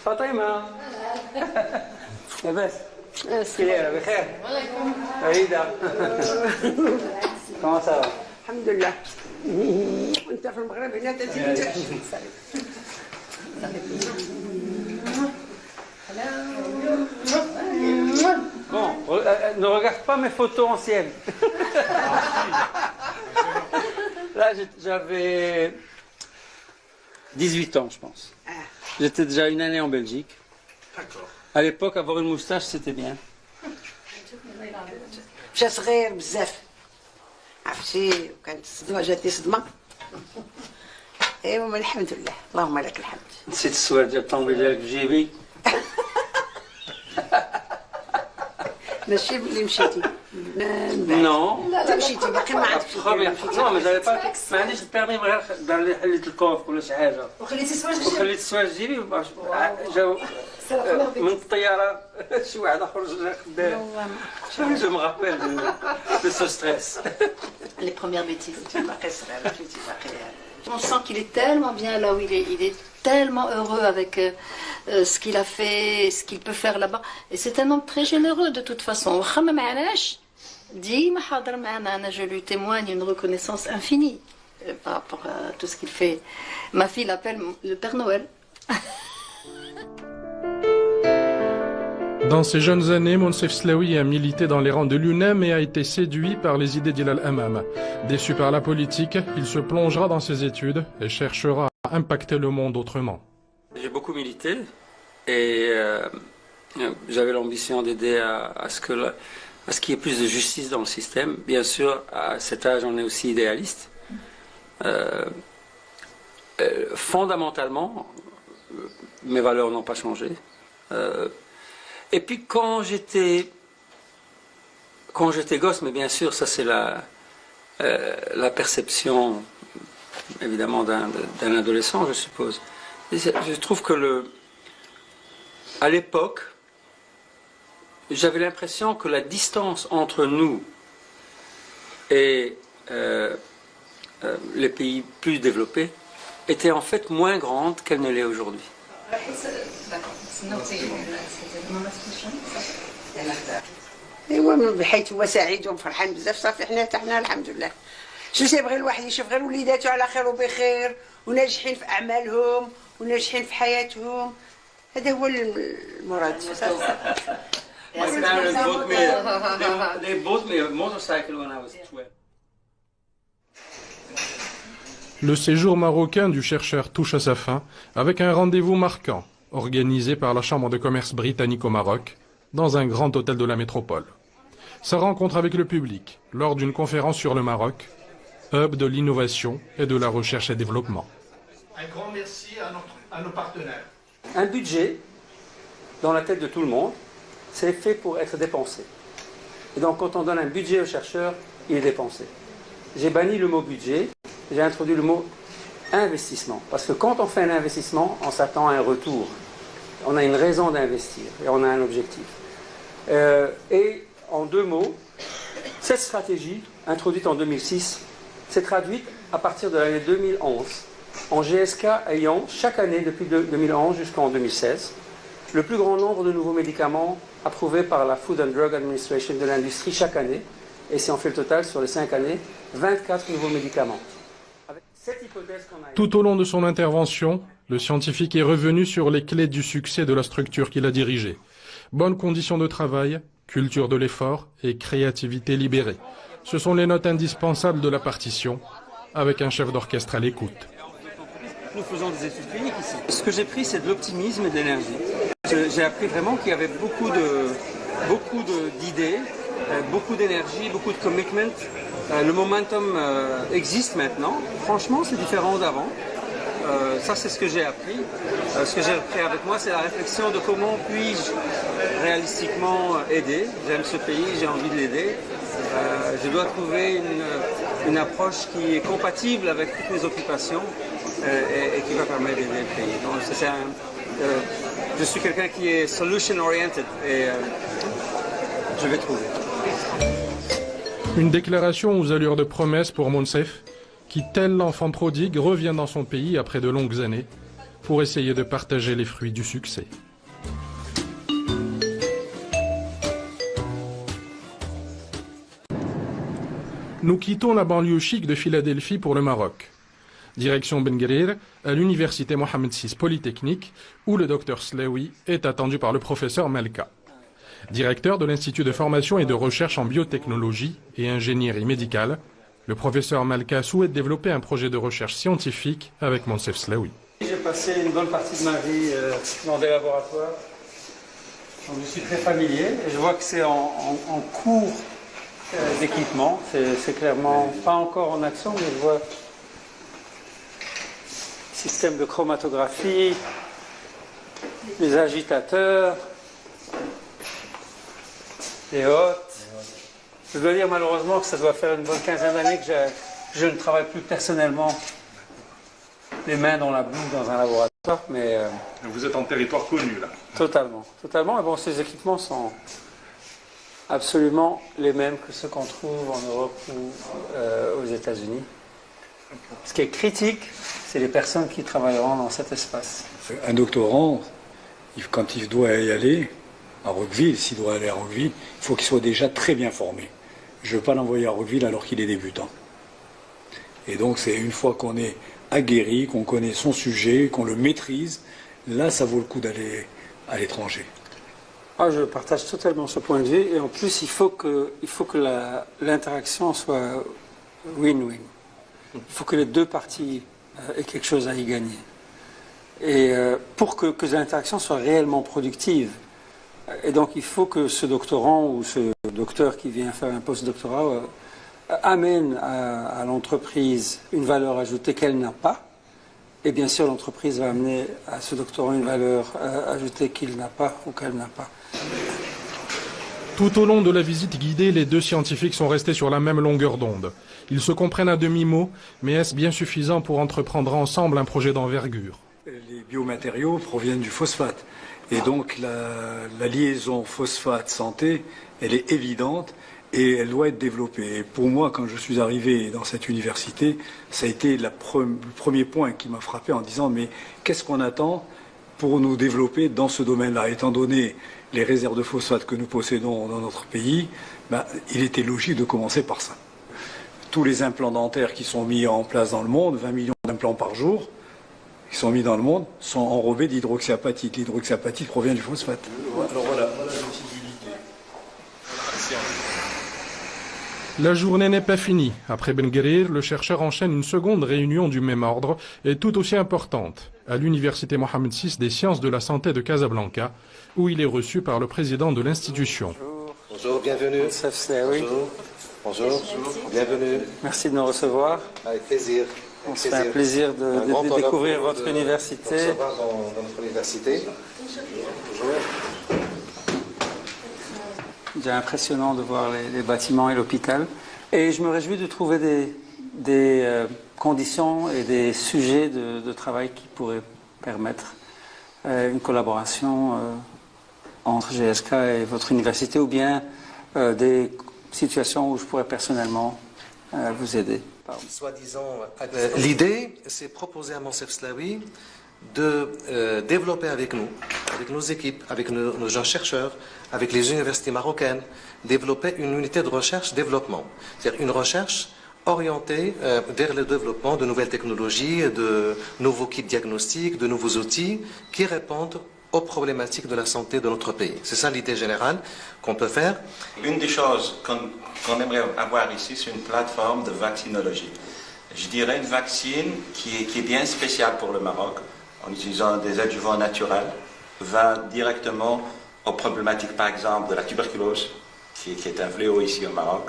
فاطمة لاباس كي دايرة بخير عيدة كما صافا الحمد لله وانت في المغرب هنا تزيد Bon, ne regarde pas mes photos anciennes. Là, j'avais 18 ans, je pense. J'étais déjà une année en Belgique. D'accord. À l'époque, avoir une moustache, c'était bien. مشى صغير بزاف عرفتي وكانت الصدمه جاتني صدمه ايوا الحمد لله اللهم لك الحمد نسيت السواد ديال الطوموبيل ديالك في جيبي. ماشي ملي مشيتي Non. لا مشيتي باقي ما عرفتش Non, mais j'avais pas. ما عنديش البيرمي غير دار لي حليت الكوف ولا شي حاجه. وخليتي السواج وخليت السواج في جيبي جاو من الطياره شي واحد اخر جا خدام. Je me rappelle de ce stress. Les premières bêtises. باقي صغير مشيتي باقي On sent qu'il est tellement bien là où il est. Il est tellement heureux avec ce qu'il a fait, ce qu'il peut faire là-bas. Et c'est un homme très généreux de toute façon. Je lui témoigne une reconnaissance infinie par rapport à tout ce qu'il fait. Ma fille l'appelle le Père Noël. Dans ses jeunes années, Monsef Slaoui a milité dans les rangs de l'UNEM et a été séduit par les idées d'Ilal Hamam. Déçu par la politique, il se plongera dans ses études et cherchera à impacter le monde autrement. J'ai beaucoup milité et j'avais l'ambition d'aider à ce qu'il y ait plus de justice dans le système. Bien sûr, à cet âge, on est aussi idéaliste. Fondamentalement, mes valeurs n'ont pas changé. Et puis quand j'étais gosse, mais bien sûr, ça c'est la perception évidemment d'un adolescent, je suppose. Et je trouve que à l'époque, j'avais l'impression que la distance entre nous et les pays plus développés était en fait moins grande qu'elle ne l'est aujourd'hui. ايوا بحيث هو سعيد وفرحان بزاف صافي حنا الحمد لله شو تيبغي الواحد يشوف غير وليداتو على خير وبخير وناجحين في اعمالهم وناجحين في حياتهم هذا هو المراد My parents they bought me a motorcycle when I was 12. Le séjour marocain du chercheur touche à sa fin avec un rendez-vous marquant organisé par la Chambre de commerce britannique au Maroc dans un grand hôtel de la métropole. Sa rencontre avec le public lors d'une conférence sur le Maroc, hub de l'innovation et de la recherche et développement. Un grand merci à nos partenaires. Un budget, dans la tête de tout le monde, c'est fait pour être dépensé. Et donc quand on donne un budget aux chercheurs, il est dépensé. J'ai banni le mot budget, j'ai introduit le mot investissement. Parce que quand on fait un investissement, on s'attend à un retour. On a une raison d'investir et on a un objectif. Et en deux mots, cette stratégie, introduite en 2006, s'est traduite à partir de l'année 2011 en GSK ayant chaque année depuis 2011 jusqu'en 2016 le plus grand nombre de nouveaux médicaments approuvés par la Food and Drug Administration de l'industrie chaque année. Et si on fait le total sur les 5 années, 24 nouveaux médicaments. Avec cette hypothèse qu'on a... Tout au long de son intervention, le scientifique est revenu sur les clés du succès de la structure qu'il a dirigée. Bonnes conditions de travail, culture de l'effort et créativité libérée. Ce sont les notes indispensables de la partition, avec un chef d'orchestre à l'écoute. Nous faisons des études cliniques ici. Ce que j'ai pris, c'est de l'optimisme et de l'énergie. J'ai appris vraiment qu'il y avait beaucoup d'idées, beaucoup d'énergie, beaucoup de commitment. Le momentum existe maintenant. Franchement, c'est différent d'avant. Ça, c'est ce que j'ai appris. Ce que j'ai appris avec moi, c'est la réflexion de comment puis-je réalistiquement aider. J'aime ce pays, j'ai envie de l'aider. Je dois trouver une approche qui est compatible avec toutes mes occupations et qui va permettre d'aider le pays. Donc, je suis quelqu'un qui est solution-oriented et je vais trouver. Une déclaration aux allures de promesse pour Monsef, qui, tel l'enfant prodigue, revient dans son pays après de longues années, pour essayer de partager les fruits du succès. Nous quittons la banlieue chic de Philadelphie pour le Maroc. Direction Ben Guerir, à l'université Mohamed VI Polytechnique, où le docteur Slaoui est attendu par le professeur Melka. Directeur de l'Institut de formation et de recherche en biotechnologie et ingénierie médicale, le professeur Melka souhaite développer un projet de recherche scientifique avec Monsef Slaoui. J'ai passé une bonne partie de ma vie dans des laboratoires. Donc je suis très familier et je vois que c'est en cours d'équipement. C'est clairement pas encore en action, mais je vois système de chromatographie, les agitateurs, les hôtes. Je dois dire malheureusement que ça doit faire une bonne quinzaine d'années que je ne travaille plus personnellement les mains dans la boue dans un laboratoire, mais... Vous êtes en territoire connu, là. Totalement, totalement. Et bon, ces équipements sont absolument les mêmes que ceux qu'on trouve en Europe ou aux États-Unis. Ce qui est critique, c'est les personnes qui travailleront dans cet espace. Un doctorant, quand il doit y aller à Roqueville, s'il doit aller à Roqueville, il faut qu'il soit déjà très bien formé. Je ne veux pas l'envoyer à Roqueville alors qu'il est débutant. Et donc c'est une fois qu'on est aguerri, qu'on connaît son sujet, qu'on le maîtrise, là ça vaut le coup d'aller à l'étranger. Ah, je partage totalement ce point de vue et en plus il faut que l'interaction soit win-win. Il faut que les deux parties aient quelque chose à y gagner. Et pour que l'interaction soit réellement productive, et donc il faut que ce doctorant ou ce docteur qui vient faire un post-doctorat amène à l'entreprise une valeur ajoutée qu'elle n'a pas. Et bien sûr, l'entreprise va amener à ce doctorant une valeur ajoutée qu'il n'a pas ou qu'elle n'a pas. Tout au long de la visite guidée, les deux scientifiques sont restés sur la même longueur d'onde. Ils se comprennent à demi-mot, mais est-ce bien suffisant pour entreprendre ensemble un projet d'envergure? Les biomatériaux proviennent du phosphate. Et donc la liaison phosphate-santé, elle est évidente et elle doit être développée. Et pour moi, quand je suis arrivé dans cette université, ça a été le premier point qui m'a frappé en disant mais qu'est-ce qu'on attend pour nous développer dans ce domaine-là? Étant donné les réserves de phosphate que nous possédons dans notre pays, il était logique de commencer par ça. Tous les implants dentaires qui sont mis en place dans le monde, 20 millions d'implants par jour, qui sont mis dans le monde, sont enrobés d'hydroxyapatite. L'hydroxyapatite provient du phosphate. Alors voilà l'utilité. La journée n'est pas finie. Après Ben Guerir, le chercheur enchaîne une seconde réunion du même ordre et tout aussi importante, à l'université Mohamed VI des sciences de la santé de Casablanca, où il est reçu par le président de l'institution. Bonjour, bienvenue. Bonjour. Bonjour, bienvenue. Merci de nous recevoir. Avec plaisir. C'est un plaisir de découvrir votre université. Dans notre université. C'est impressionnant de voir les bâtiments et l'hôpital. Et je me réjouis de trouver des conditions et des sujets de travail qui pourraient permettre une collaboration entre GSK et votre université, ou bien des situations où je pourrais personnellement vous aider. Soi-disant, l'idée, c'est proposer à Monsef Slaoui de développer avec nous, avec nos équipes, avec nos jeunes chercheurs, avec les universités marocaines, développer une unité de recherche-développement. C'est-à-dire une recherche orientée vers le développement de nouvelles technologies, de nouveaux kits diagnostiques, de nouveaux outils qui répondent aux problématiques de la santé de notre pays. C'est ça l'idée générale qu'on peut faire. Une des choses qu'on aimerait avoir ici, c'est une plateforme de vaccinologie. Je dirais une vaccine qui est bien spéciale pour le Maroc, en utilisant des adjuvants naturels, va directement aux problématiques, par exemple, de la tuberculose, qui est un fléau ici au Maroc.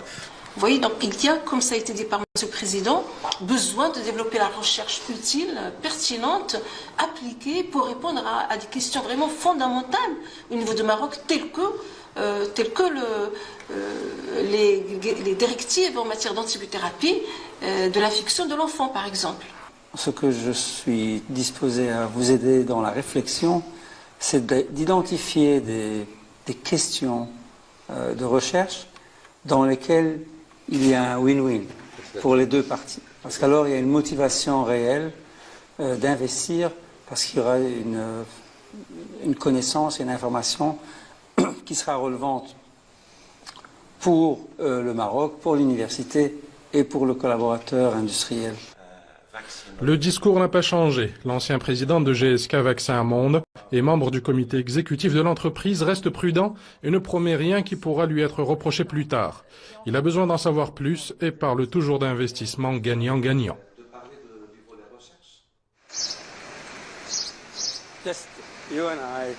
Vous voyez, donc il y a, comme ça a été dit par M. le Président, besoin de développer la recherche utile, pertinente, appliquée pour répondre à des questions vraiment fondamentales au niveau du Maroc, telles que les directives en matière d'antibiothérapie de l'infection de l'enfant, par exemple. Ce que je suis disposé à vous aider dans la réflexion, c'est d'identifier des questions de recherche dans lesquelles il y a un win-win pour les deux parties. Parce qu'alors, il y a une motivation réelle d'investir parce qu'il y aura une connaissance et une information qui sera relevante pour le Maroc, pour l'université et pour le collaborateur industriel. Le discours n'a pas changé. L'ancien président de GSK Vaccins Monde et membre du comité exécutif de l'entreprise reste prudent et ne promet rien qui pourra lui être reproché plus tard. Il a besoin d'en savoir plus et parle toujours d'investissement gagnant-gagnant. Just you and I